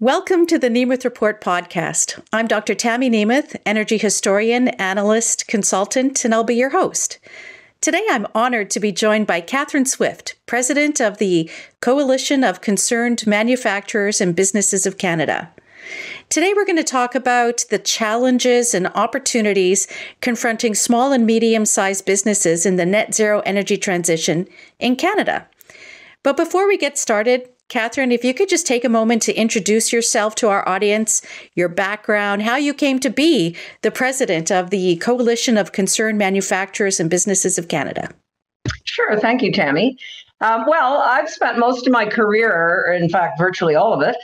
Welcome to the Nemeth Report podcast. I'm Dr. Tammy Nemeth, energy historian, analyst, consultant, and I'll be your host. Today, I'm honored to be joined by Catherine Swift, president of the Coalition of Concerned Manufacturers and Businesses of Canada. Today, we're going to talk about the challenges and opportunities confronting small and medium-sized businesses in the net zero energy transition in Canada. But before we get started, Catherine, if you could just take a moment to introduce yourself to our audience, your background, how you came to be the president of the Coalition of Concerned Manufacturers and Businesses of Canada. Sure. Thank you, Tammy. Well, I've spent most of my career, in fact, virtually all of it,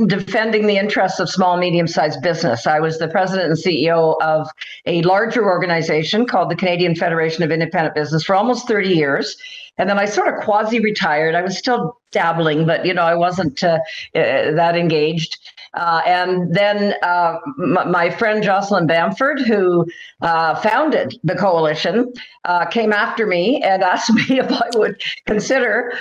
defending the interests of small, medium-sized business. I was the president and CEO of a larger organization called the Canadian Federation of Independent Business for almost 30 years. And then I sort of quasi-retired. I was still dabbling, but, I wasn't that engaged. And then my friend Jocelyn Bamford, who founded the coalition, came after me and asked me if I would consider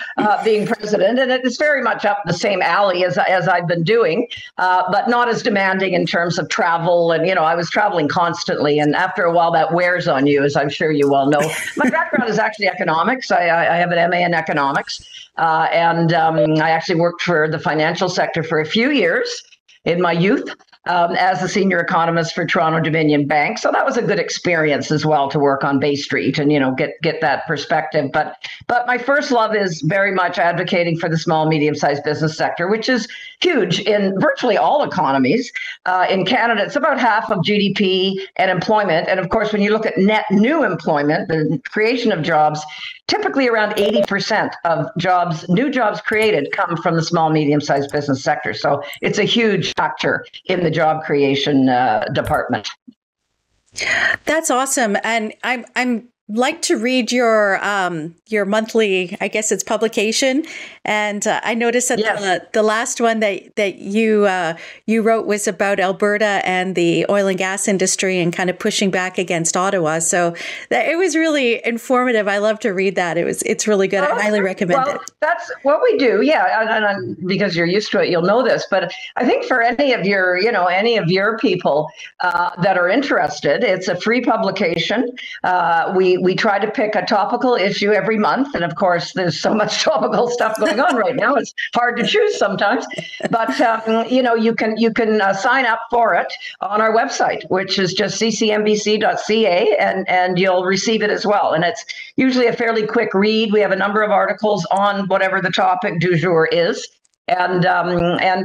being president. And it's very much up the same alley as I've been doing, but not as demanding in terms of travel. And, I was traveling constantly. And after a while, that wears on you, as I'm sure you well know. My background is actually economics. I have an MA in economics. And I actually worked for the financial sector for a few years in my youth as a senior economist for Toronto Dominion Bank. So that was a good experience as well to work on Bay Street and, get that perspective. But my first love is very much advocating for the small, medium-sized business sector, which is huge in virtually all economies. In Canada, it's about half of GDP and employment. And of course, when you look at net new employment, the creation of jobs, typically around 80% of new jobs created come from the small, medium-sized business sector. So it's a huge factor in the job creation department. That's awesome. And I'm like to read your monthly, I guess it's publication. And I noticed that yes. the last one that you wrote was about Alberta and the oil and gas industry and kind of pushing back against Ottawa. So it was really informative. I love to read that. It's really good. I highly recommend it. That's what we do. Yeah. And because you're used to it, you'll know this. But I think for any of your people that are interested, it's a free publication. We try to pick a topical issue every month. And of course, there's so much topical stuff going on right now. It's hard to choose sometimes. But, you can sign up for it on our website, which is just CCMBC.ca, and you'll receive it as well. And it's usually a fairly quick read. We have a number of articles on whatever the topic du jour is. And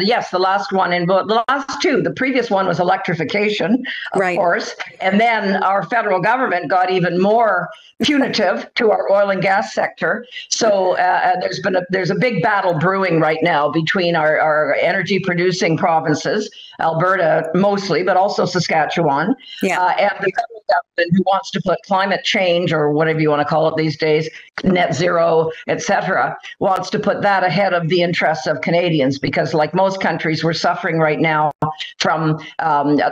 yes, the last one the last two, the previous one was electrification, of course. And then our federal government got even more punitive to our oil and gas sector. So there's a big battle brewing right now between our energy producing provinces, Alberta mostly, but also Saskatchewan, and the federal government who wants to put climate change, or whatever you want to call it these days, net zero, etc., wants to put that ahead of the interests of Canadians, because like most countries, we're suffering right now from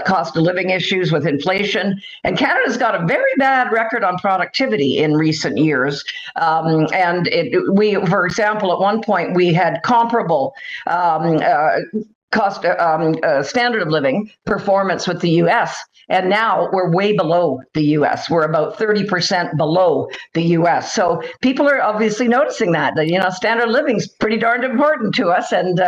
cost of living issues with inflation. And Canada's got a very bad record on productivity in recent years. For example, at one point, we had comparable standard of living performance with the U.S., and now we're way below the U.S. We're about 30% below the U.S. So people are obviously noticing that standard of living is pretty darn important to us, and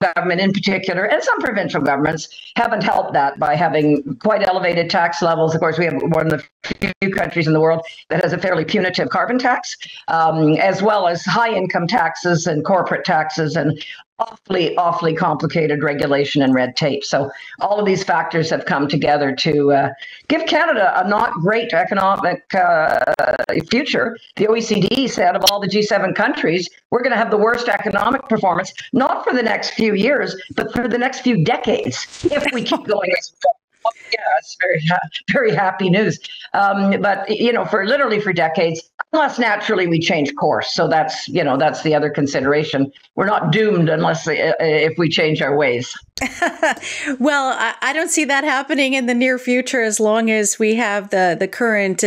government in particular, and some provincial governments haven't helped that by having quite elevated tax levels. Of course, we have one of the few countries in the world that has a fairly punitive carbon tax, as well as high income taxes and corporate taxes and awfully complicated regulation and red tape. So all of these factors have come together to give Canada a not great economic future. The OECD said of all the G7 countries, we're going to have the worst economic performance, not for the next few years, but for the next few decades, if we keep going as well. Yeah, it's very happy news. But for decades, unless naturally we change course. So that's the other consideration. We're not doomed unless if we change our ways. Well, I don't see that happening in the near future as long as we have the current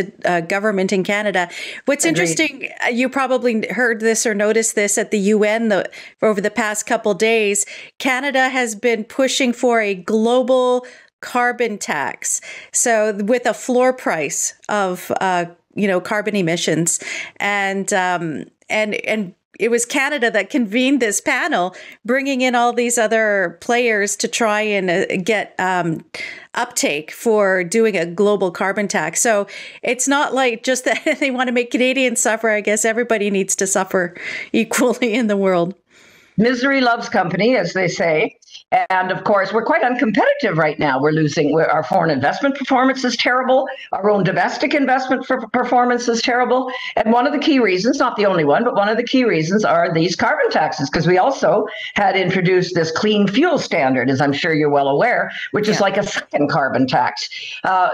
government in Canada. What's Agreed. Interesting, you probably heard this or noticed this at the UN over the past couple days. Canada has been pushing for a global carbon tax. So with a floor price of carbon emissions, and it was Canada that convened this panel, bringing in all these other players to try and get uptake for doing a global carbon tax. So it's not like just that they want to make Canadians suffer. I guess everybody needs to suffer equally in the world. Misery loves company, as they say. And of course, we're quite uncompetitive right now. We're losing. Our foreign investment performance is terrible. Our own domestic investment performance is terrible. And one of the key reasons, not the only one, but one of the key reasons are these carbon taxes, because we also had introduced this clean fuel standard, as I'm sure you're well aware, which is like a second carbon tax.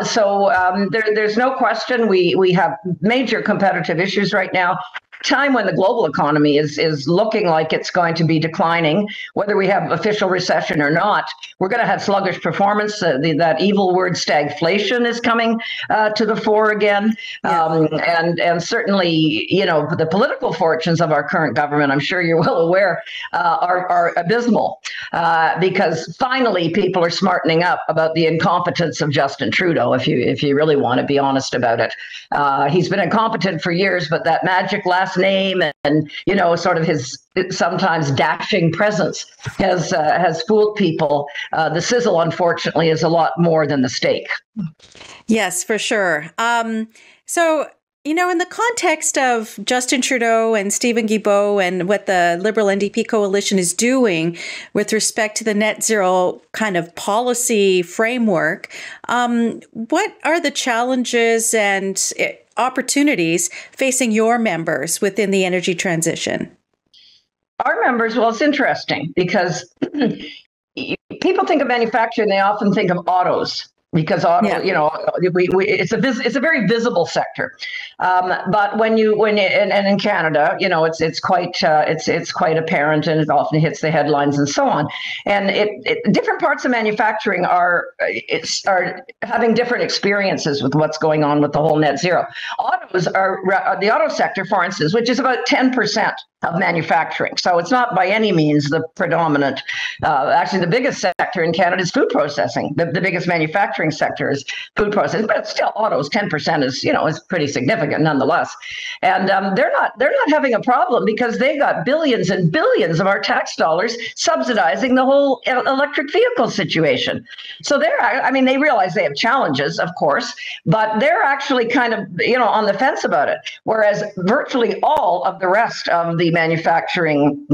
So there's no question we have major competitive issues right now. Time when the global economy is looking like it's going to be declining, whether we have official recession or not, we're going to have sluggish performance. That evil word stagflation is coming to the fore again. And certainly, the political fortunes of our current government, I'm sure you're well aware, are abysmal because finally people are smartening up about the incompetence of Justin Trudeau, if you really want to be honest about it. He's been incompetent for years, but that magic last name and sort of his sometimes dashing presence has fooled people. The sizzle, unfortunately, is a lot more than the steak. Yes, for sure. So, in the context of Justin Trudeau and Stephen Guilbeault and what the Liberal NDP coalition is doing with respect to the net zero kind of policy framework, what are the challenges and opportunities facing your members within the energy transition? Our members, well, it's interesting because people think of manufacturing, they often think of autos. Because it's a very visible sector, but when in Canada, it's quite apparent, and it often hits the headlines and so on. And different parts of manufacturing are having different experiences with what's going on with the whole net zero. Autos are the auto sector, for instance, which is about 10% of manufacturing. So it's not by any means the predominant. Actually, the biggest sector in Canada is food processing. The biggest manufacturing sector is food processing, but still autos, 10% is pretty significant nonetheless. And they're not having a problem because they got billions and billions of our tax dollars subsidizing the whole electric vehicle situation. So they realize they have challenges, of course, but they're actually kind of on the fence about it. Whereas virtually all of the rest of the manufacturing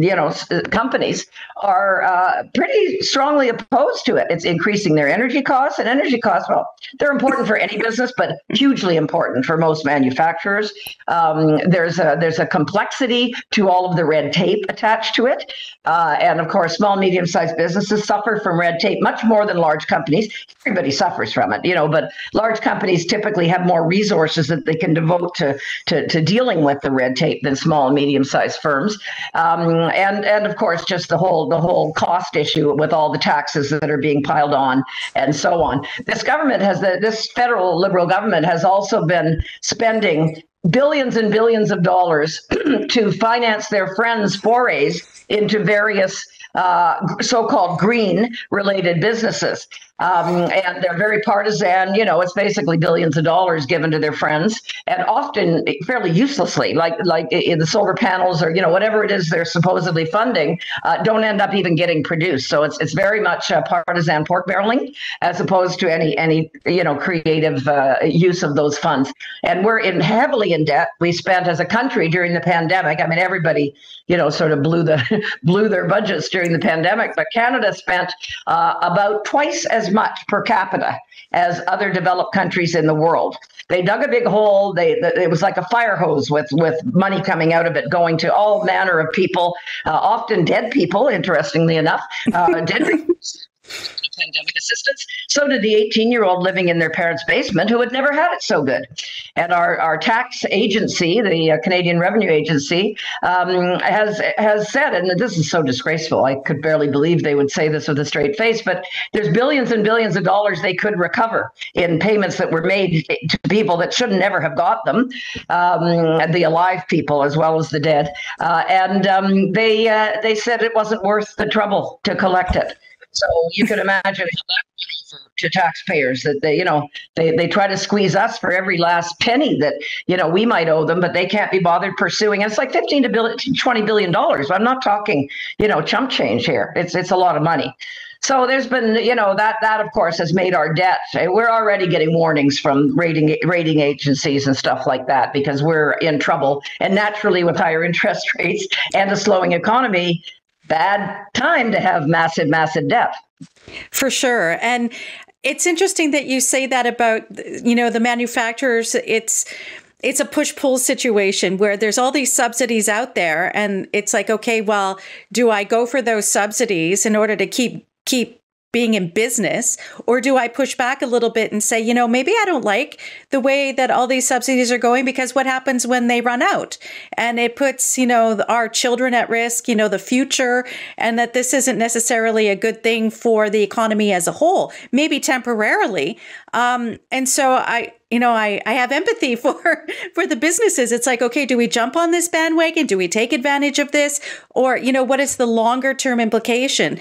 companies are pretty strongly opposed to it. It's increasing their energy costs, and energy costs, well, they're important for any business, but hugely important for most manufacturers. There's a complexity to all of the red tape attached to it. And of course, small, medium-sized businesses suffer from red tape much more than large companies. Everybody suffers from it, but large companies typically have more resources that they can devote to dealing with the red tape than small and medium-sized firms. And of course, just the whole cost issue with all the taxes that are being piled on and so on. This federal Liberal government has also been spending billions and billions of dollars to finance their friends' forays into various so-called green-related businesses. And they're very partisan. It's basically billions of dollars given to their friends, and often fairly uselessly, like in the solar panels or whatever it is they're supposedly funding, don't end up even getting produced. So it's very much partisan pork barreling as opposed to any creative use of those funds. And we're heavily in debt. We spent as a country during the pandemic. I mean, everybody sort of blew their budgets during the pandemic, but Canada spent about twice as much per capita as other developed countries in the world. They dug a big hole. It was like a fire hose with money coming out of it, going to all manner of people, often dead people, interestingly enough, dead people. Pandemic assistance. So did the 18-year-old living in their parents' basement who had never had it so good. And our tax agency, the Canadian Revenue Agency, has said, and this is so disgraceful, I could barely believe they would say this with a straight face, but there's billions and billions of dollars they could recover in payments that were made to people that should never have got them, the alive people as well as the dead. They said it wasn't worth the trouble to collect it. So you can imagine how that went over to taxpayers, that they try to squeeze us for every last penny that we might owe them, but they can't be bothered pursuing. And it's like $15 to $20 billion. I'm not talking chump change here. It's a lot of money. So there's been, that of course has made our debt. We're already getting warnings from rating agencies and stuff like that because we're in trouble. And naturally, with higher interest rates and a slowing economy, bad time to have massive debt. For sure. And it's interesting that you say that about, the manufacturers. It's a push-pull situation where there's all these subsidies out there. And it's like, okay, well, do I go for those subsidies in order to keep being in business, or do I push back a little bit and say, maybe I don't like the way that all these subsidies are going, because what happens when they run out? And it puts, our children at risk, the future, and that this isn't necessarily a good thing for the economy as a whole, maybe temporarily. And so I have empathy for the businesses. It's like, okay, do we jump on this bandwagon? Do we take advantage of this? Or, what is the longer term implication?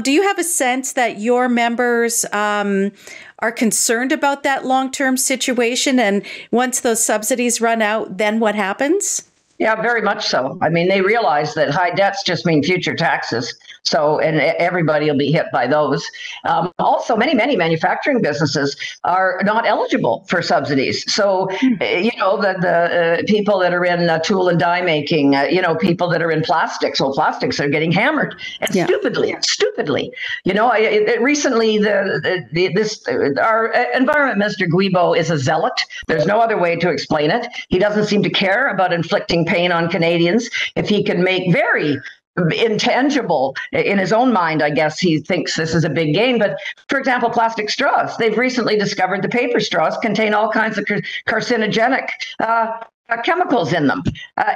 Do you have a sense that your members are concerned about that long-term situation? And once those subsidies run out, then what happens? Yeah, very much so. I mean, they realize that high debts just mean future taxes. So, and everybody will be hit by those. Also, many manufacturing businesses are not eligible for subsidies. So, the people that are in tool and die making, people that are in plastics, well, plastics are getting hammered, and stupidly. Recently, our Environment Minister Guibo is a zealot. There's no other way to explain it. He doesn't seem to care about inflicting pain on Canadians. If he can make very intangible in his own mind, I guess he thinks this is a big gain. But for example, plastic straws, they've recently discovered the paper straws contain all kinds of carcinogenic chemicals in them.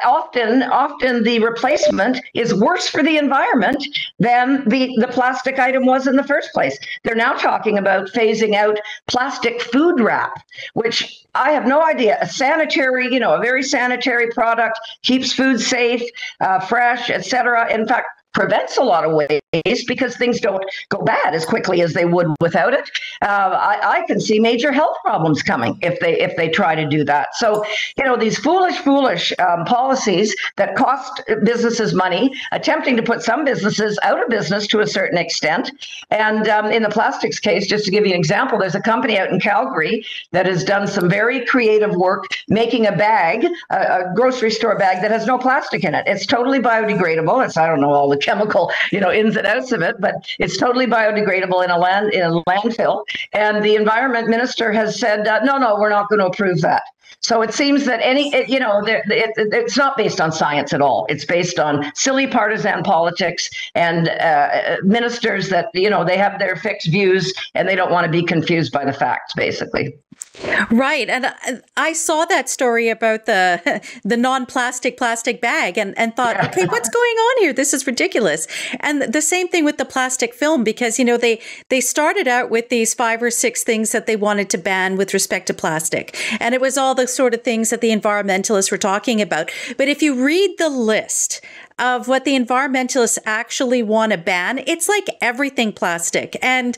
Often the replacement is worse for the environment than the plastic item was in the first place. They're now talking about phasing out plastic food wrap, which I have no idea. A sanitary, a very sanitary product, keeps food safe, fresh, etc. In fact, prevents a lot of waste because things don't go bad as quickly as they would without it. I can see major health problems coming if they try to do that. So, these foolish policies that cost businesses money, attempting to put some businesses out of business to a certain extent. And in the plastics case, just to give you an example, there's a company out in Calgary that has done some very creative work making a bag, a grocery store bag that has no plastic in it. It's totally biodegradable. I don't know all the chemical, ins and outs of it, but it's totally biodegradable in a landfill. And the environment minister has said, no, we're not going to approve that. So it seems that it's not based on science at all. It's based on silly partisan politics and ministers that, they have their fixed views and they don't want to be confused by the facts, basically. Right. And I saw that story about the non-plastic bag and thought, okay, what's going on here? This is ridiculous. And the same thing with the plastic film, because, they started out with these 5 or 6 things that they wanted to ban with respect to plastic. And it was all the sort of things that the environmentalists were talking about. But if you read the list of what the environmentalists actually want to ban, it's like everything plastic. And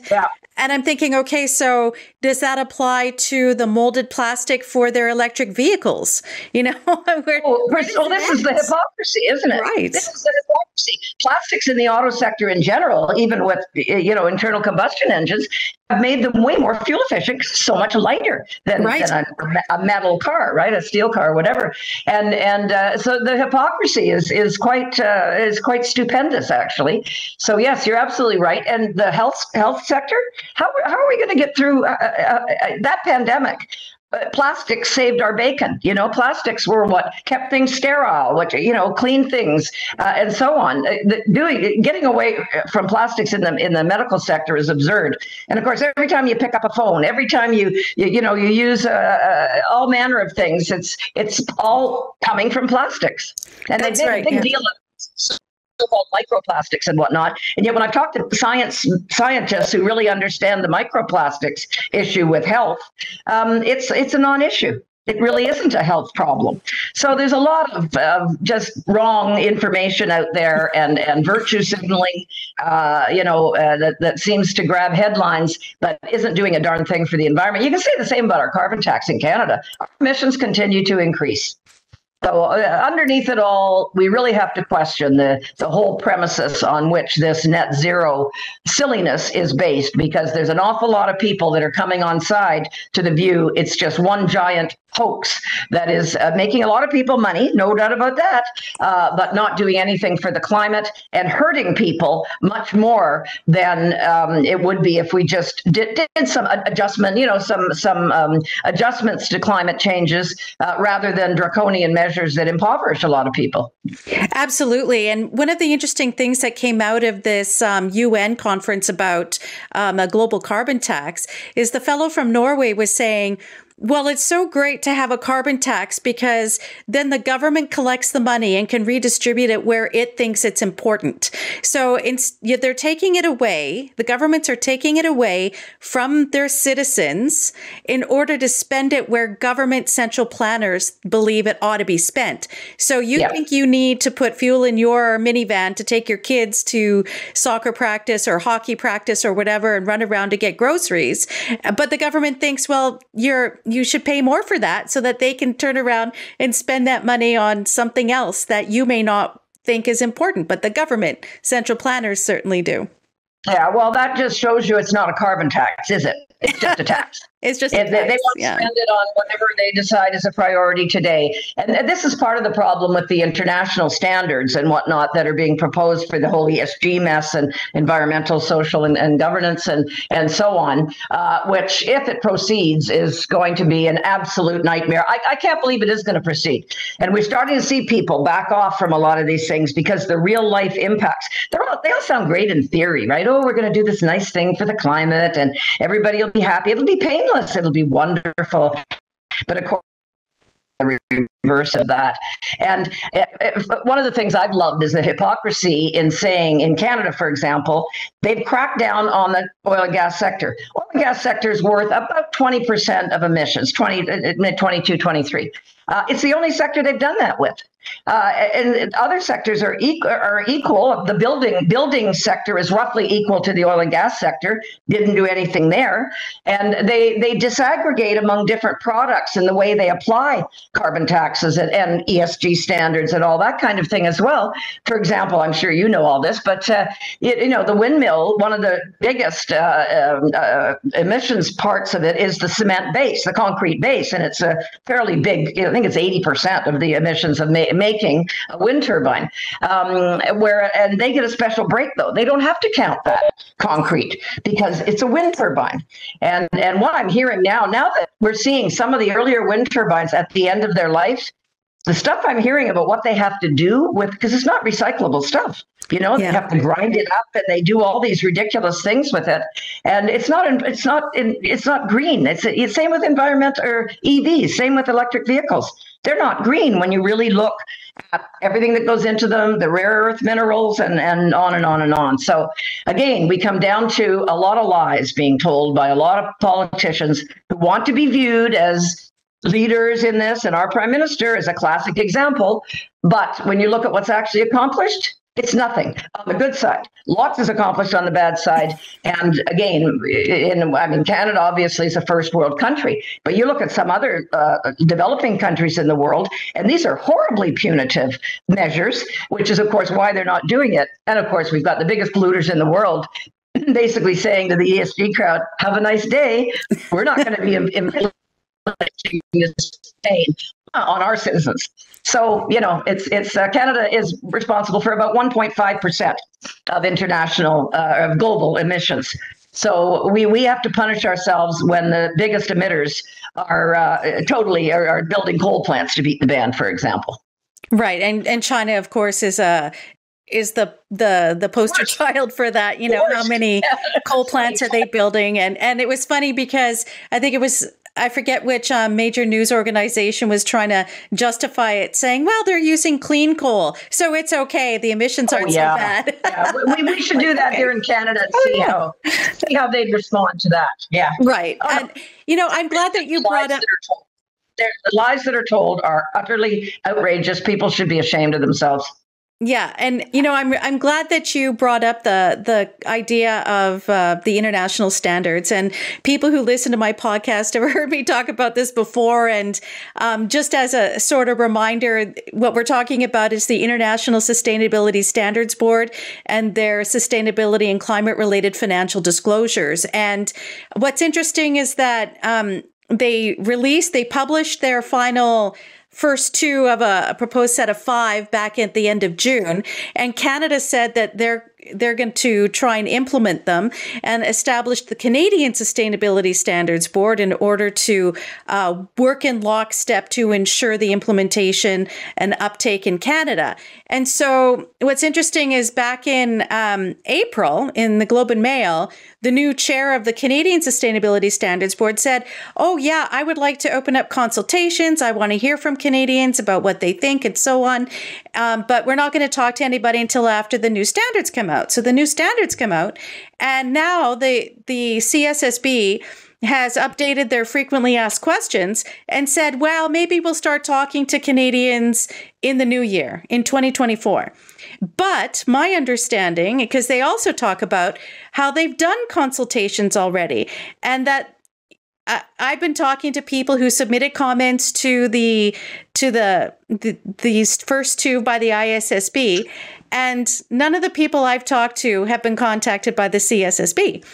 I'm thinking, okay, so does that apply to the molded plastic for their electric vehicles? This is the hypocrisy, isn't it? Right. This is the hypocrisy. Plastics in the auto sector in general, even with, internal combustion engines, have made them way more fuel efficient, so much lighter than a metal car, right? A steel car, whatever. And so the hypocrisy is quite stupendous, actually. So yes, you're absolutely right. And the health sector, how are we going to get through that pandemic? plastics saved our bacon. Plastics were what kept things sterile, clean things, and so on. Getting away from plastics in the medical sector is absurd. And of course, every time you pick up a phone, every time you use all manner of things, it's all coming from plastics. And they made a big deal of so-called microplastics and whatnot. And yet when I've talked to scientists who really understand the microplastics issue with health, it's a non-issue. It really isn't a health problem. So there's a lot of just wrong information out there and virtue signaling, that seems to grab headlines, but isn't doing a darn thing for the environment. You can say the same about our carbon tax in Canada. Our emissions continue to increase. So underneath it all, we really have to question the whole premises on which this net zero silliness is based, because there's an awful lot of people that are coming on side to the view it's just one giant hoax that is making a lot of people money, no doubt about that, but not doing anything for the climate and hurting people much more than it would be if we just did some adjustment, some adjustments to climate changes rather than draconian measures that impoverish a lot of people. Absolutely. And one of the interesting things that came out of this UN conference about a global carbon tax is the fellow from Norway was saying, well, it's so great to have a carbon tax because then the government collects the money and can redistribute it where it thinks it's important. So they're taking it away. The governments are taking it away from their citizens in order to spend it where government central planners believe it ought to be spent. So you think you need to put fuel in your minivan to take your kids to soccer practice or hockey practice or whatever and run around to get groceries. But the government thinks, well, you should pay more for that so that they can turn around and spend that money on something else that you may not think is important, but the government central planners certainly do. Yeah, well, that just shows you it's not a carbon tax, is it? It's just a tax. It's just they want to spend it on whatever they decide is a priority today. And this is part of the problem with the international standards and whatnot that are being proposed for the whole ESG mess and environmental, social, and governance and so on, which, if it proceeds, is going to be an absolute nightmare. I can't believe it is going to proceed. And we're starting to see people back off from a lot of these things because the real life impacts, they all sound great in theory, right? Oh, we're going to do this nice thing for the climate and everybody will be happy. It'll be painless. It'll be wonderful. But of course, the reverse of that. And one of the things I've loved is the hypocrisy in saying, in Canada, for example, they've cracked down on the oil and gas sector. Oil and gas sector is worth about 20% of emissions, 22, 23. It's the only sector they've done that with. And other sectors are equal. The building sector is roughly equal to the oil and gas sector. Didn't do anything there, and they disaggregate among different products in the way they apply carbon taxes and ESG standards and all that kind of thing as well. For example, I'm sure you know all this, but the windmill, one of the biggest emissions parts of it is the cement base, the concrete base, and it's a fairly big. I think it's 80% of the emissions of making a wind turbine, and they get a special break though. They don't have to count that concrete because it's a wind turbine. And what I'm hearing now that we're seeing some of the earlier wind turbines at the end of their life, the stuff I'm hearing about what they have to do with, because it's not recyclable stuff. They have to grind it up, and they do all these ridiculous things with it, and it's not green. It's same with environment or EVs, same with electric vehicles. They're not green when you really look at everything that goes into them, the rare earth minerals, and on and on and on. So again, we come down to a lot of lies being told by a lot of politicians who want to be viewed as leaders in this, and our prime minister is a classic example. But when you look at what's actually accomplished, it's nothing on the good side. Lots is accomplished on the bad side. And again, Canada obviously is a first world country, but you look at some other developing countries in the world, and these are horribly punitive measures, which is, of course, why they're not doing it. And of course, we've got the biggest polluters in the world basically saying to the ESG crowd, have a nice day. We're not going to be inflicting this pain on our citizens. So, it's Canada is responsible for about 1.5% of international, of global emissions. So we have to punish ourselves when the biggest emitters are building coal plants to beat the ban, for example. Right, and China, of course, is the poster child for that. You know, how many coal plants are they building? And it was funny because I forget which major news organization was trying to justify it, saying, well, they're using clean coal, so it's okay. The emissions aren't so bad. Yeah. We should do that here in Canada and see how they'd respond to that. Yeah. Right. And, I'm glad that you brought up. The lies that are told are utterly outrageous. People should be ashamed of themselves. Yeah, and I'm glad that you brought up the idea of the international standards. And people who listen to my podcast have heard me talk about this before. And just as a sort of reminder, what we're talking about is the International Sustainability Standards Board and their sustainability and climate-related financial disclosures. And what's interesting is that they published their final first two of a proposed set of 5 back at the end of June. And Canada said that they're going to try and implement them and establish the Canadian Sustainability Standards Board in order to work in lockstep to ensure the implementation and uptake in Canada. And so what's interesting is back in April in the Globe and Mail, the new chair of the Canadian Sustainability Standards Board said, oh, yeah, I would like to open up consultations. I want to hear from Canadians about what they think and so on. But we're not going to talk to anybody until after the new standards come out. So the new standards come out. And now the CSSB has updated their frequently asked questions and said, well, maybe we'll start talking to Canadians in the new year, in 2024. But my understanding, because they also talk about how they've done consultations already, and that I've been talking to people who submitted comments to these first 2 by the ISSB, and none of the people I've talked to have been contacted by the CSSB.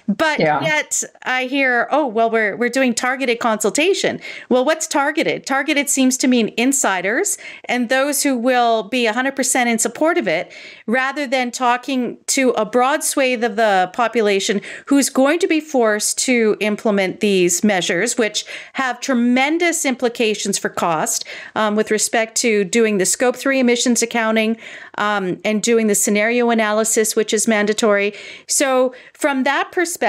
But yet I hear, oh, well, we're doing targeted consultation. Well, what's targeted? Targeted seems to mean insiders and those who will be 100% in support of it, rather than talking to a broad swathe of the population who's going to be forced to implement these measures, which have tremendous implications for cost with respect to doing the Scope 3 emissions accounting and doing the scenario analysis, which is mandatory. So from that perspective,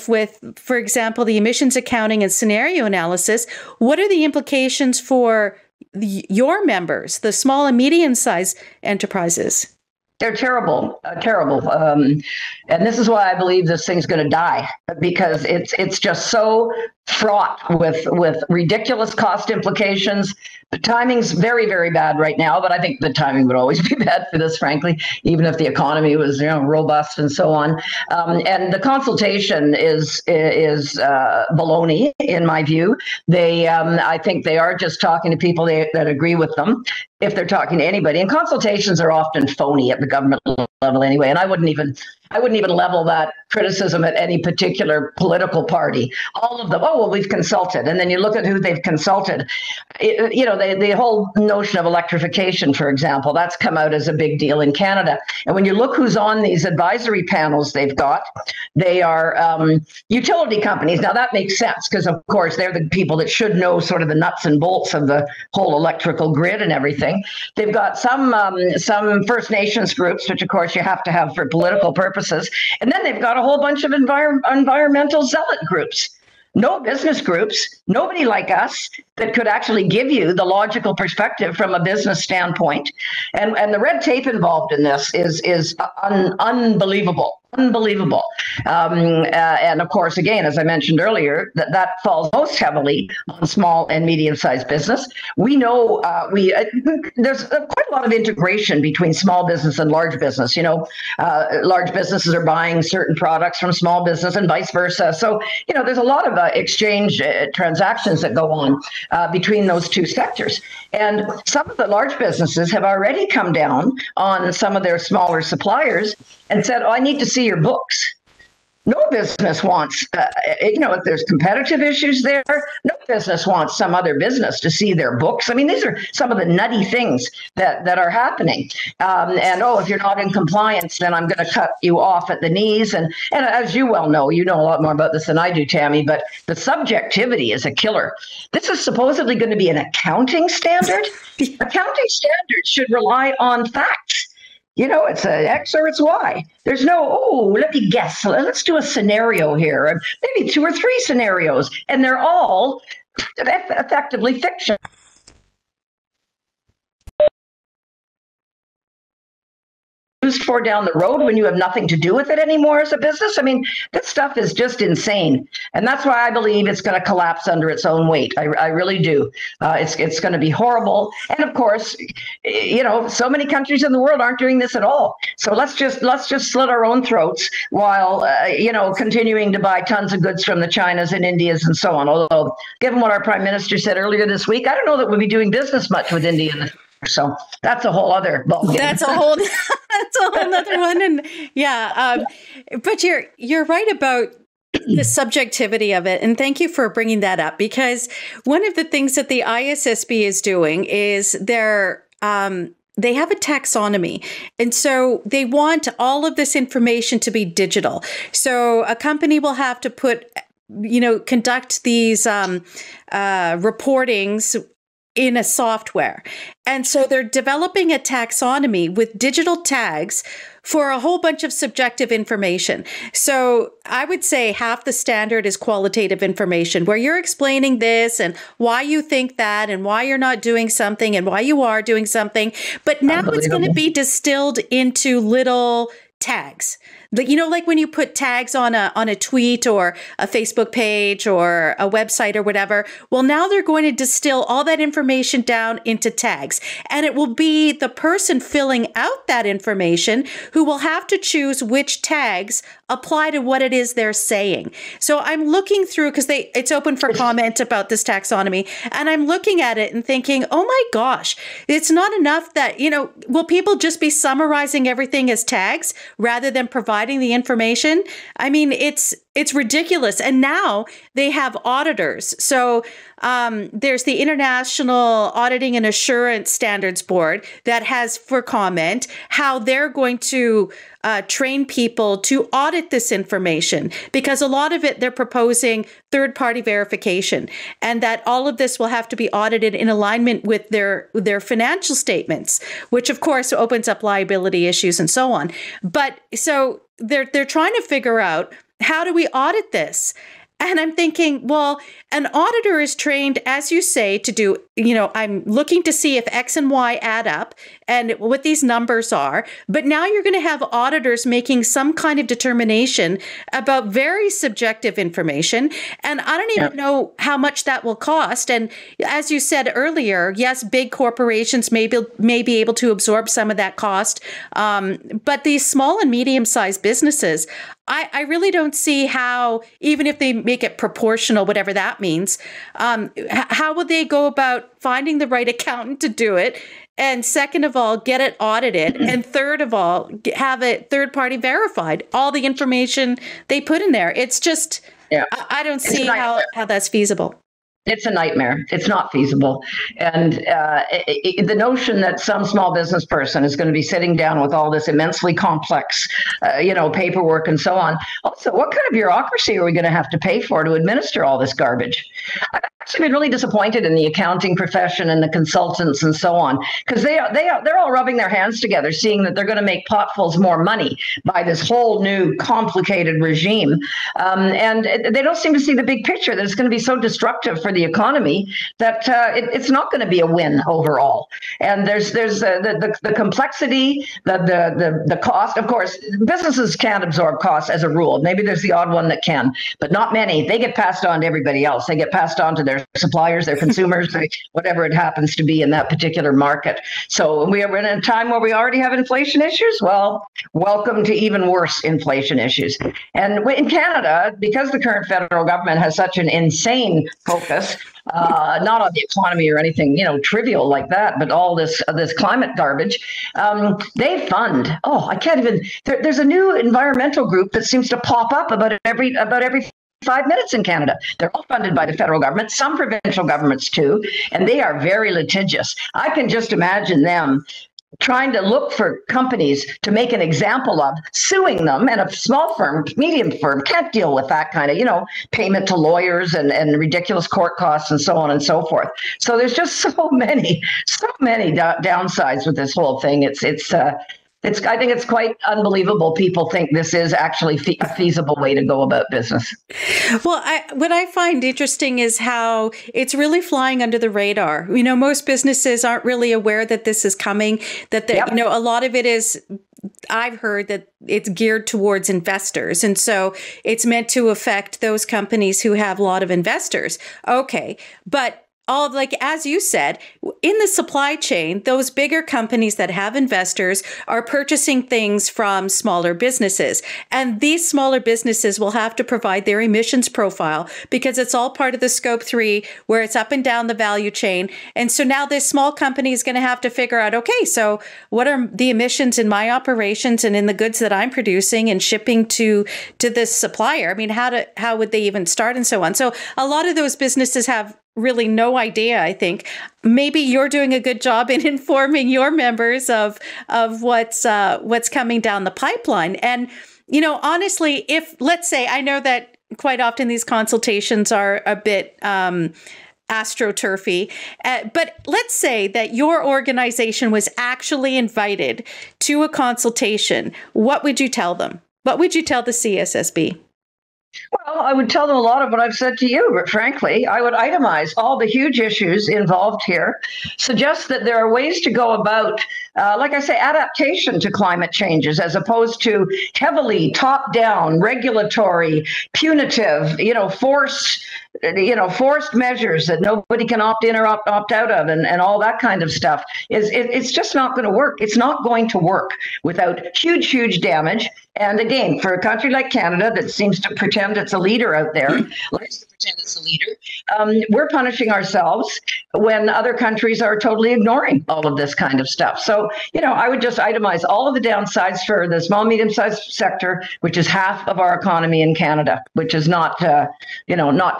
with, for example, the emissions accounting and scenario analysis, what are the implications for your members, the small and medium-sized enterprises? They're terrible. And this is why I believe this thing's going to die, because it's just so fraught with ridiculous cost implications. The timing's very, very bad right now, but I think the timing would always be bad for this, frankly, even if the economy was, robust and so on. And the consultation is baloney, in my view. I think they are just talking to people that agree with them, if they're talking to anybody. And consultations are often phony at the government level anyway. And I wouldn't even level that criticism at any particular political party. All of them, oh, well, we've consulted. And then you look at who they've consulted. The whole notion of electrification, for example, that's come out as a big deal in Canada. And when you look who's on these advisory panels they've got, they are utility companies. Now, that makes sense because, of course, they're the people that should know sort of the nuts and bolts of the whole electrical grid and everything. They've got some First Nations groups, which, of course, you have to have for political purposes. And then they've got a whole bunch of environmental zealot groups. No business groups, nobody like us that could actually give you the logical perspective from a business standpoint. And the red tape involved in this is unbelievable. Unbelievable. And of course, again, as I mentioned earlier, that falls most heavily on small and medium-sized business. We know there's quite a lot of integration between small business and large business. Large businesses are buying certain products from small business and vice versa. So, there's a lot of exchange transactions that go on between those two sectors. And some of the large businesses have already come down on some of their smaller suppliers and said, oh, I need to see your books. No business wants, if there's competitive issues there, no business wants some other business to see their books. I mean, these are some of the nutty things that are happening. If you're not in compliance, then I'm going to cut you off at the knees. And as you well know, you know a lot more about this than I do, Tammy, but the subjectivity is a killer. This is supposedly going to be an accounting standard. Accounting standards should rely on facts. It's a X or it's Y. There's no, let me guess. Let's do a scenario here, maybe 2 or 3 scenarios, and they're all effectively fiction. Used for down the road when you have nothing to do with it anymore as a business. I mean, this stuff is just insane. And that's why I believe it's going to collapse under its own weight. I really do. It's going to be horrible. And of course, so many countries in the world aren't doing this at all. So let's just slit our own throats while, continuing to buy tons of goods from the Chinas and Indias and so on. Although, given what our Prime Minister said earlier this week, I don't know that we'll be doing business much with India in the future. So that's a whole other ballgame. That's a whole other one. And but you're right about the subjectivity of it. And thank you for bringing that up, because one of the things that the ISSB is doing is they have a taxonomy. And so they want all of this information to be digital. So a company will have to conduct these reportings in a software. And so they're developing a taxonomy with digital tags for a whole bunch of subjective information. So I would say half the standard is qualitative information, where you're explaining this and why you think that and why you're not doing something and why you are doing something. But now it's going to be distilled into little tags. Like when you put tags on a tweet or a Facebook page or a website or whatever, well, now they're going to distill all that information down into tags. And it will be the person filling out that information who will have to choose which tags apply to what it is they're saying. So I'm looking through, because it's open for comment about this taxonomy, and I'm looking at it and thinking, oh my gosh, it's not enough that, will people just be summarizing everything as tags rather than providing the information? I mean, it's ridiculous. And now they have auditors. So there's the International Auditing and Assurance Standards Board that has for comment how they're going to train people to audit this information, because a lot of it they're proposing third-party verification, and that all of this will have to be audited in alignment with their financial statements, which of course opens up liability issues and so on. But so they're trying to figure out, how do we audit this? And I'm thinking, well, an auditor is trained, as you say, to do, I'm looking to see if X and Y add up and what these numbers are. But now you're going to have auditors making some kind of determination about very subjective information. And I don't even know how much that will cost. And as you said earlier, yes, big corporations may be able to absorb some of that cost. But these small and medium-sized businesses, I really don't see how, even if they make it proportional, whatever that means, how would they go about finding the right accountant to do it? And second of all, get it audited. And third of all, have it third party verified, all the information they put in there. It's just, I don't see how that's feasible. It's a nightmare. It's not feasible. And the notion that some small business person is going to be sitting down with all this immensely complex, paperwork and so on. Also, what kind of bureaucracy are we going to have to pay for to administer all this garbage? I've actually been really disappointed in the accounting profession and the consultants and so on, because they're all rubbing their hands together, seeing that they're going to make potfuls more money by this whole new complicated regime. And they don't seem to see the big picture, that it's going to be so destructive for the economy that it's not going to be a win overall. And there's the complexity, the cost. Of course, businesses can't absorb costs as a rule. Maybe there's the odd one that can, but not many. They get passed on to everybody else. They get passed on to their suppliers, their consumers, whatever it happens to be in that particular market. So we are in a time where we already have inflation issues. Well, welcome to even worse inflation issues. And in Canada, because the current federal government has such an insane focus not on the economy or anything, trivial like that, but all this climate garbage. They fund. Oh, I can't even. There's a new environmental group that seems to pop up about every 5 minutes in Canada. They're all funded by the federal government, some provincial governments too, and they are very litigious. I can just imagine them trying to look for companies to make an example of, suing them, and a small firm, medium firm can't deal with that kind of, payment to lawyers and ridiculous court costs and so on and so forth. So there's just so many downsides with this whole thing. I think it's quite unbelievable. People think this is actually a feasible way to go about business. Well, what I find interesting is how it's really flying under the radar. Most businesses aren't really aware that this is coming, that yep. A lot of it is, I've heard that it's geared towards investors. And so it's meant to affect those companies who have a lot of investors. Okay. But as you said, in the supply chain, those bigger companies that have investors are purchasing things from smaller businesses. And these smaller businesses will have to provide their emissions profile because it's all part of the scope 3 where it's up and down the value chain. And so now this small company is going to have to figure out, okay, so what are the emissions in my operations and in the goods that I'm producing and shipping to this supplier? I mean, how would they even start and so on? So a lot of those businesses have really no idea, I think. Maybe you're doing a good job in informing your members of what's coming down the pipeline. And, honestly, if, let's say, I know that quite often these consultations are a bit astroturfy, but let's say that your organization was actually invited to a consultation. What would you tell them? What would you tell the CSSB? Well, I would tell them a lot of what I've said to you, but frankly, I would itemize all the huge issues involved here, suggest that there are ways to go about, like I say, adaptation to climate changes, as opposed to heavily top-down, regulatory, punitive, forced measures that nobody can opt in or opt out of, and all that kind of stuff. It's just not going to work. It's not going to work without huge damage. And again, for a country like Canada that seems to pretend it's a leader out there, likes to pretend it's a leader, we're punishing ourselves when other countries are totally ignoring all of this kind of stuff. So, I would just itemize all of the downsides for the small, medium-sized sector, which is half of our economy in Canada, which is not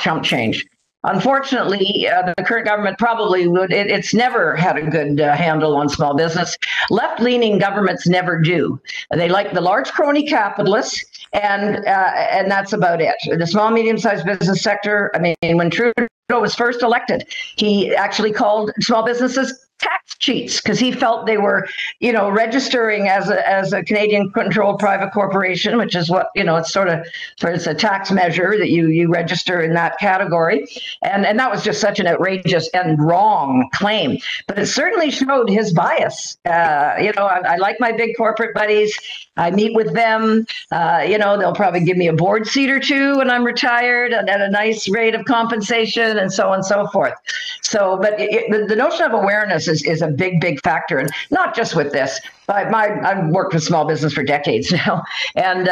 chump change. Unfortunately, the current government probably would. It's never had a good handle on small business. Left-leaning governments never do. They like the large crony capitalists, and that's about it. The small, medium-sized business sector. I mean, when Trudeau was first elected, he actually called small businesses tax cheats because he felt they were, registering as a Canadian-controlled private corporation, which is what, it's a tax measure that you register in that category. And that was just such an outrageous and wrong claim. But it certainly showed his bias. I like my big corporate buddies. I meet with them. They'll probably give me a board seat or two when I'm retired and at a nice rate of compensation and so on and so forth. So, but the notion of awareness is a big factor, and not just with this. I've worked with small business for decades now, and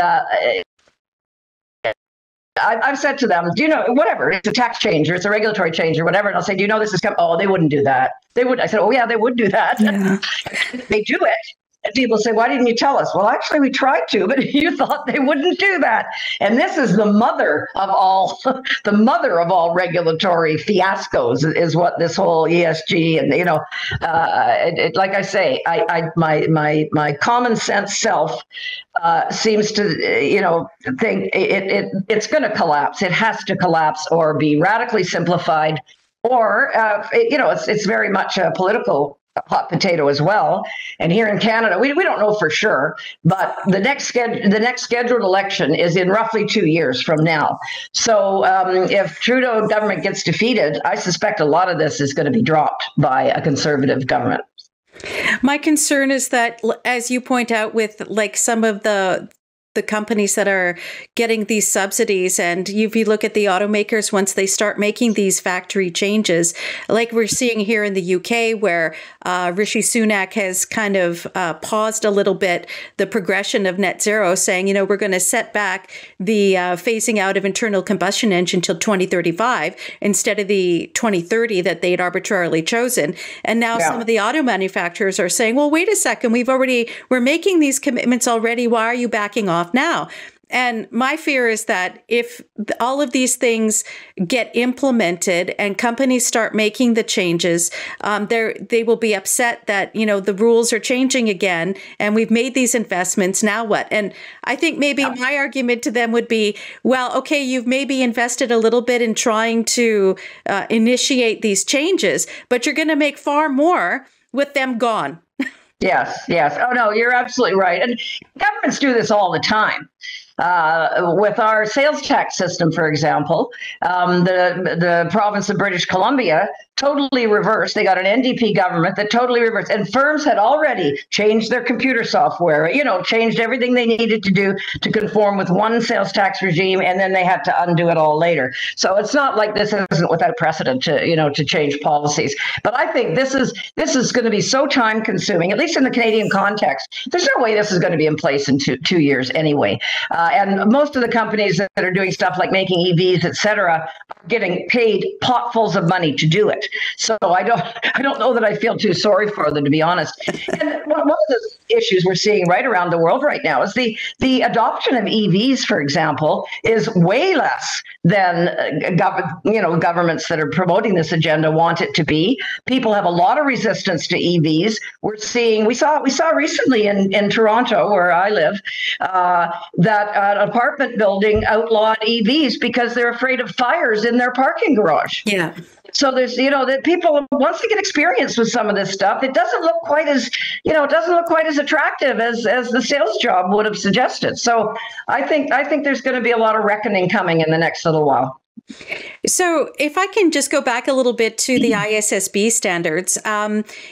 I've said to them, whatever, it's a tax change or it's a regulatory change or whatever, and I'll say, do you know this is coming? Oh, they wouldn't do that. They would. I said, oh yeah, they would do that. Yeah. They do it. And people say, why didn't you tell us? Well, actually, we tried to, but you thought they wouldn't do that. And this is the mother of all, regulatory fiascos is what this whole ESG and, like I say, my common sense self seems to, think it's going to collapse. It has to collapse or be radically simplified, or, it's very much a political hot potato as well. And here in Canada, we don't know for sure, but the next scheduled election is in roughly 2 years from now. So if Trudeau government gets defeated, I suspect a lot of this is going to be dropped by a Conservative government. My concern is that, as you point out, with like some of the the companies that are getting these subsidies. And if you look at the automakers, once they start making these factory changes, like we're seeing here in the UK, where Rishi Sunak has kind of paused a little bit the progression of net zero, saying, we're going to set back the phasing out of internal combustion engine till 2035 instead of the 2030 that they'd arbitrarily chosen. And now some of the auto manufacturers are saying, well, wait a second, we're making these commitments already. Why are you backing off now? And my fear is that if all of these things get implemented and companies start making the changes, they will be upset that, the rules are changing again and we've made these investments. Now what? And I think maybe my argument to them would be, well, okay, you've maybe invested a little bit in trying to initiate these changes, but you're going to make far more with them gone. Yes. Oh, no, you're absolutely right. And governments do this all the time. With our sales tax system, for example, the province of British Columbia totally reversed. They got an NDP government that totally reversed. And firms had already changed their computer software, changed everything they needed to do to conform with one sales tax regime, and then they had to undo it all later. So it's not like this isn't without precedent to change policies. But I think this is going to be so time consuming, at least in the Canadian context. There's no way this is going to be in place in two years anyway. And most of the companies that are doing stuff like making EVs, et cetera, are getting paid potfuls of money to do it. So I don't know that I feel too sorry for them, to be honest. And one of the issues we're seeing right around the world right now is the adoption of EVs, for example, is way less than governments that are promoting this agenda want it to be. People have a lot of resistance to EVs. We saw recently in Toronto, where I live, that an apartment building outlawed EVs because they're afraid of fires in their parking garage. Yeah. So there's, that people, once they get experience with some of this stuff, it doesn't look quite as attractive as the sales job would have suggested. So I think there's going to be a lot of reckoning coming in the next little while. So if I can just go back a little bit to the ISSB standards.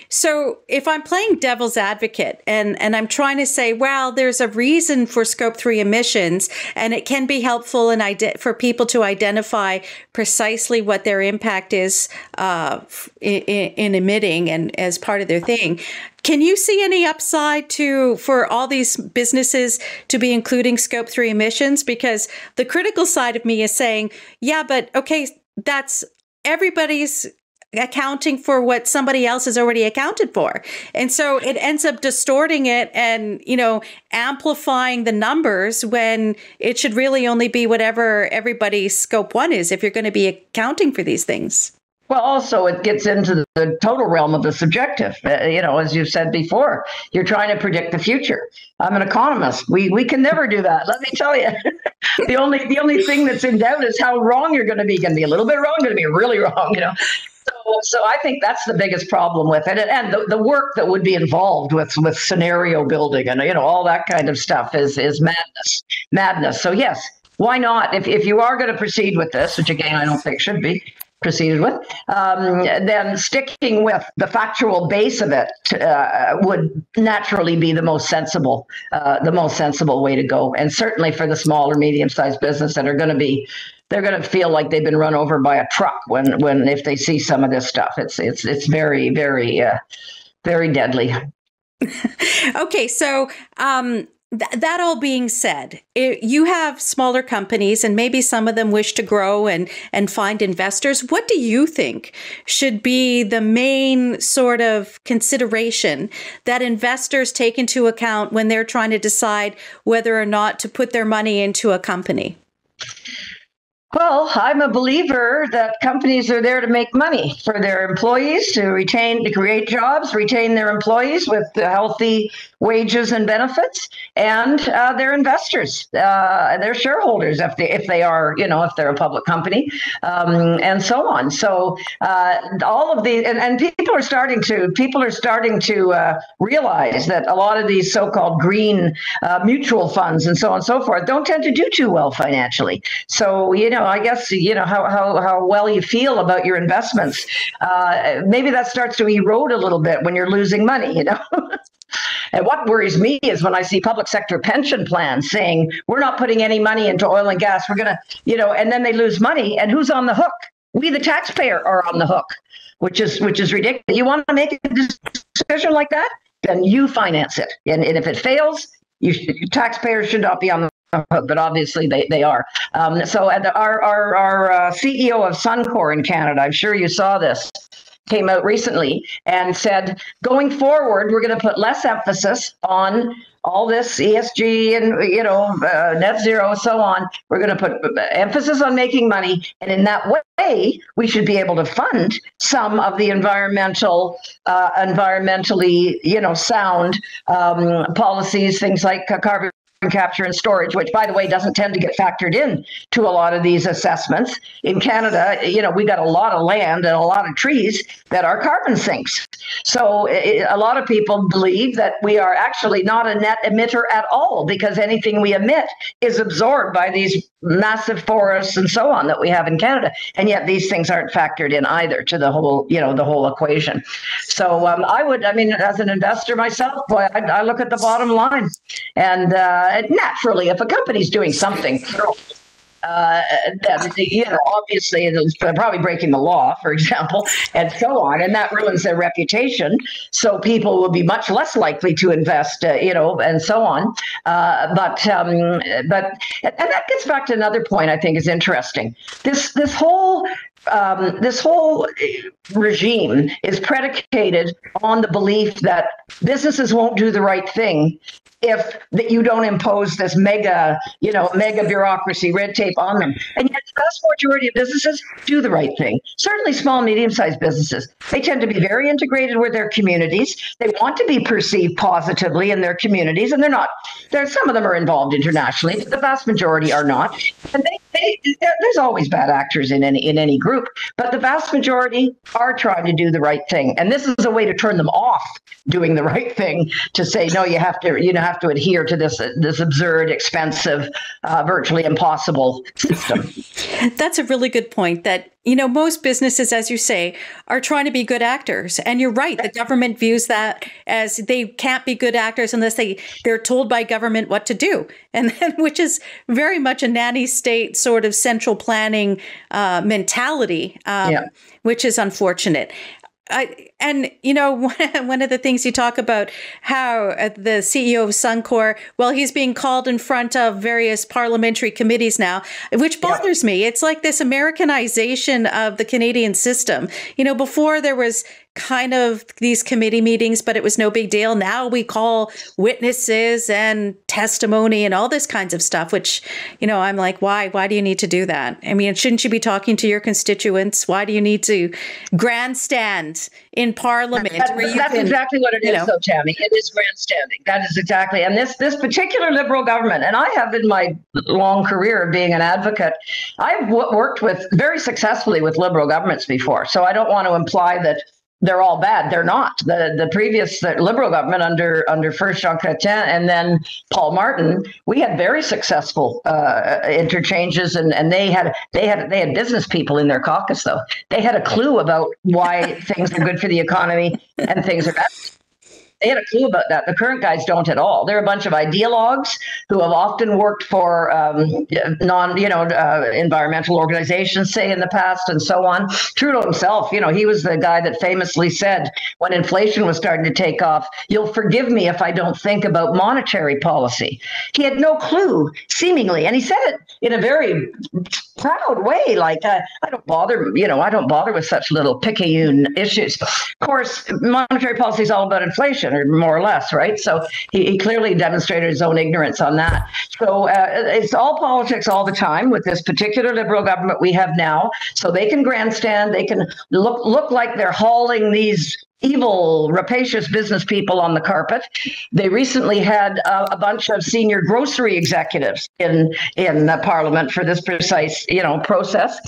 So if I'm playing devil's advocate and I'm trying to say, well, there's a reason for Scope 3 emissions, and it can be helpful for people to identify precisely what their impact is in emitting and as part of their thing. Can you see any upside for all these businesses to be including Scope 3 emissions? Because the critical side of me is saying, yeah, but okay, that's everybody's accounting for what somebody else has already accounted for. And so it ends up distorting it and, amplifying the numbers when it should really only be whatever everybody's Scope 1 is if you're going to be accounting for these things. Well, also, it gets into the total realm of the subjective. As you've said before, you're trying to predict the future. I'm an economist. We can never do that. Let me tell you. The only thing that's in doubt is how wrong you're going to be. Going to be a little bit wrong, going to be really wrong, So I think that's the biggest problem with it. And the work that would be involved with scenario building and, all that kind of stuff is madness. So, yes, why not? If you are going to proceed with this, which, again, I don't think should be proceeded with, then sticking with the factual base of it would naturally be the most sensible way to go. And certainly for the small or medium-sized business that they're going to feel like they've been run over by a truck if they see some of this stuff. It's very, very, very deadly. Okay, so that all being said, you have smaller companies and maybe some of them wish to grow and find investors. What do you think should be the main sort of consideration that investors take into account when they're trying to decide whether or not to put their money into a company? Well, I'm a believer that companies are there to make money for their employees, to create jobs, retain their employees with healthy wages and benefits, and their investors, their shareholders, if they are, if they're a public company, and so on. So all of these, and people are starting to realize that a lot of these so-called green mutual funds and so on and so forth don't tend to do too well financially. So I guess how well you feel about your investments. Maybe that starts to erode a little bit when you're losing money. And what worries me is when I see public sector pension plans saying, we're not putting any money into oil and gas, we're going to, and then they lose money. And who's on the hook? We, the taxpayer, are on the hook, which is ridiculous. You want to make a decision like that? Then you finance it. And if it fails, taxpayers should not be on the hook, but obviously they are. So our CEO of Suncor in Canada, I'm sure you saw this, came out recently and said, going forward, we're going to put less emphasis on all this ESG and, net zero, so on. We're going to put emphasis on making money. And in that way, we should be able to fund some of the environmentally, sound policies, things like carbon capture and storage, which, by the way, doesn't tend to get factored in to a lot of these assessments. In Canada, we got a lot of land and a lot of trees that are carbon sinks. So a lot of people believe that we are actually not a net emitter at all, because anything we emit is absorbed by these massive forests and so on that we have in Canada. And yet these things aren't factored in either to the whole, the whole equation. So as an investor myself, boy, I look at the bottom line. And naturally, if a company's doing something that, obviously it's probably breaking the law, for example, and so on, and that ruins their reputation. So people will be much less likely to invest, and so on. But that gets back to another point I think is interesting. This whole regime is predicated on the belief that businesses won't do the right thing if that you don't impose this mega bureaucracy, red tape on them. And yet the vast majority of businesses do the right thing. Certainly small, medium-sized businesses. They tend to be very integrated with their communities. They want to be perceived positively in their communities, and they're not. Some of them are involved internationally, but the vast majority are not. And there's always bad actors in any group, but the vast majority are trying to do the right thing. And this is a way to turn them off doing the right thing, to say, no, you have to adhere to this absurd, expensive, virtually impossible system. That's a really good point, that most businesses, as you say, are trying to be good actors. And you're right. The government views that as they can't be good actors unless they're told by government what to do. And then, which is very much a nanny state sort of central planning mentality, which is unfortunate. One of the things you talk about, how the CEO of Suncor, he's being called in front of various parliamentary committees now, which bothers me. It's like this Americanization of the Canadian system. Before there was kind of these committee meetings, but it was no big deal. Now we call witnesses and testimony and all this kinds of stuff, which, I'm like, why do you need to do that? I mean, shouldn't you be talking to your constituents? Why do you need to grandstand in Parliament? That's exactly what it is, though, Tammy. It is grandstanding. That is exactly. And this particular Liberal government, and I have in my long career of being an advocate, I've worked very successfully with Liberal governments before. So I don't want to imply that they're all bad. They're not. The previous Liberal government under first Jean Chrétien and then Paul Martin, we had very successful interchanges, and they had business people in their caucus, though. They had a clue about why things are good for the economy and things are bad. They had a clue about that. The current guys don't at all. They're a bunch of ideologues who have often worked for environmental organizations, say, in the past, and so on. Trudeau himself, he was the guy that famously said when inflation was starting to take off, "You'll forgive me if I don't think about monetary policy." He had no clue, seemingly, and he said it in a very proud way, like, I don't bother with such little picayune issues. Of course, monetary policy is all about inflation, or more or less, right? So he clearly demonstrated his own ignorance on that. So it's all politics all the time with this particular Liberal government we have now. So they can grandstand, they can look like they're hauling these evil, rapacious business people on the carpet. They recently had a bunch of senior grocery executives in Parliament for this precise, process,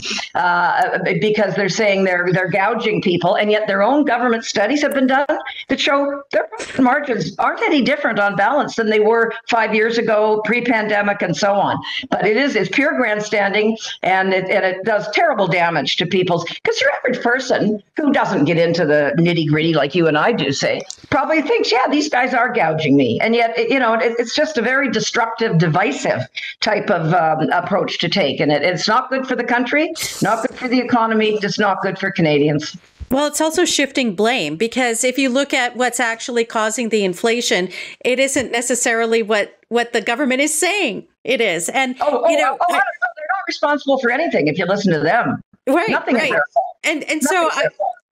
because they're saying they're gouging people, and yet their own government studies have been done that show their profit margins aren't any different on balance than they were 5 years ago, pre-pandemic, and so on. But it's pure grandstanding, and it does terrible damage to people's, because your average person who doesn't get into the nitty-gritty integrity, like you and I do say, probably thinks, yeah, these guys are gouging me. And yet, it's just a very destructive, divisive type of approach to take. And it's not good for the country, not good for the economy, just not good for Canadians. Well, it's also shifting blame, because if you look at what's actually causing the inflation, it isn't necessarily what the government is saying it is. And I don't know. They're not responsible for anything if you listen to them. Right. Nothing is their fault. And so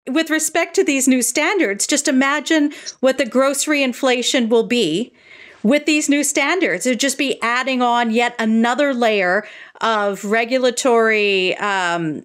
with respect to these new standards, just imagine what the grocery inflation will be with these new standards. It would just be adding on yet another layer of regulatory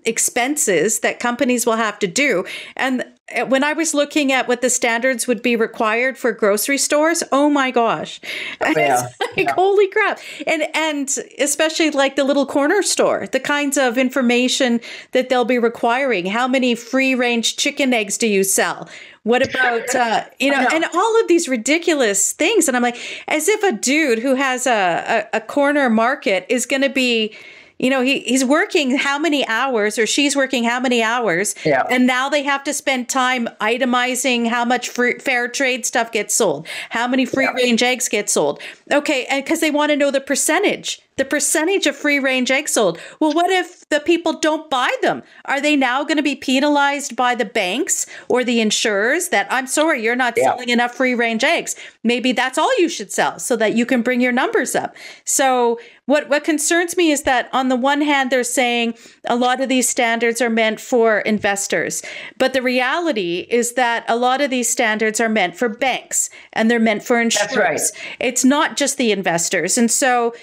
expenses that companies will have to do. And when I was looking at what the standards would be required for grocery stores, oh my gosh, holy crap. And especially like the little corner store, the kinds of information that they'll be requiring. How many free range chicken eggs do you sell? What about, and all of these ridiculous things. And I'm like, as if a dude who has a corner market is going to be, he's working how many hours, or she's working how many hours. Yeah. And now they have to spend time itemizing how much fair trade stuff gets sold, how many free range eggs get sold. Okay. And because they want to know the percentage of free range eggs sold. Well, what if the people don't buy them? Are they now going to be penalized by the banks or the insurers that, I'm sorry, you're not selling enough free range eggs? Maybe that's all you should sell so that you can bring your numbers up. So what concerns me is that on the one hand, they're saying a lot of these standards are meant for investors. But the reality is that a lot of these standards are meant for banks, and they're meant for insurers. That's right. It's not just the investors. And so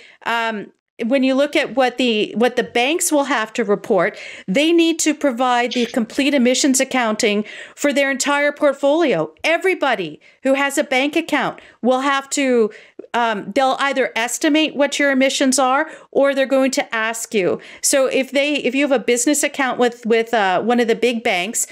when you look at what the banks will have to report, they need to provide the complete emissions accounting for their entire portfolio. Everybody who has a bank account will have to, they'll either estimate what your emissions are, or they're going to ask you. So if you have a business account with one of the big banks,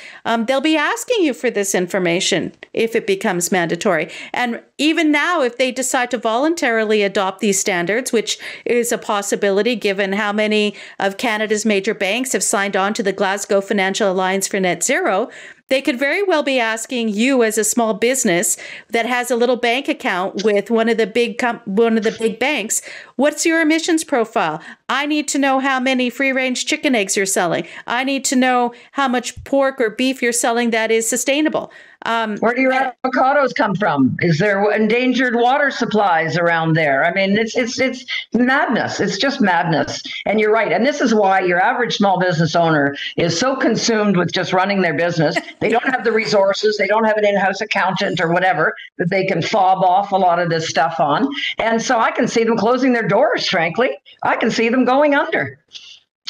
they'll be asking you for this information if it becomes mandatory. And even now, if they decide to voluntarily adopt these standards, which is a possibility given how many of Canada's major banks have signed on to the Glasgow Financial Alliance for Net Zero, they could very well be asking you as a small business that has a little bank account with one of the big banks, what's your emissions profile? I need to know how many free-range chicken eggs you're selling. I need to know how much pork or beef you're selling that is sustainable. Where do your avocados come from? Is there endangered water supplies around there? I mean, it's madness. It's just madness. And you're right. And this is why your average small business owner is so consumed with just running their business. They don't have the resources. They don't have an in-house accountant or whatever that they can fob off a lot of this stuff on. And so I can see them closing their doors, frankly. I can see them going under.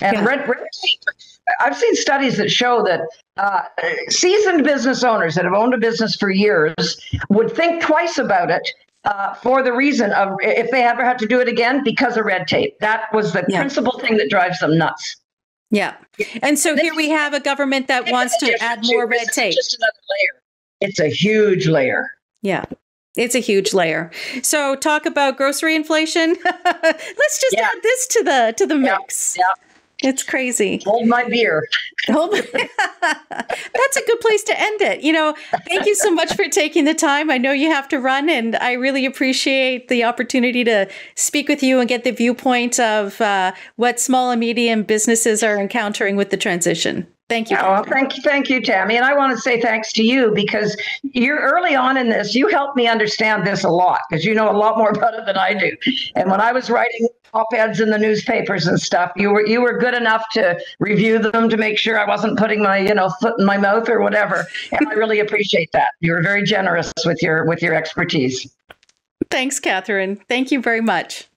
And red tape. I've seen studies that show that seasoned business owners that have owned a business for years would think twice about it for the reason of if they ever had to do it again because of red tape. That was the principal thing that drives them nuts. Yeah. And so here we have a government that wants to add more red tape. Just another layer. It's a huge layer. Yeah. It's a huge layer. So talk about grocery inflation. Let's just add this to the mix. Yeah. It's crazy. Hold my beer. That's a good place to end it. Thank you so much for taking the time. I know you have to run, and I really appreciate the opportunity to speak with you and get the viewpoint of what small and medium businesses are encountering with the transition. Thank you. Oh, thank you, Tammy. And I want to say thanks to you because you're early on in this. You helped me understand this a lot because you know a lot more about it than I do. And when I was writing op-eds in the newspapers and stuff, you were good enough to review them to make sure I wasn't putting my foot in my mouth or whatever. And I really appreciate that. You were very generous with your expertise. Thanks, Catherine. Thank you very much.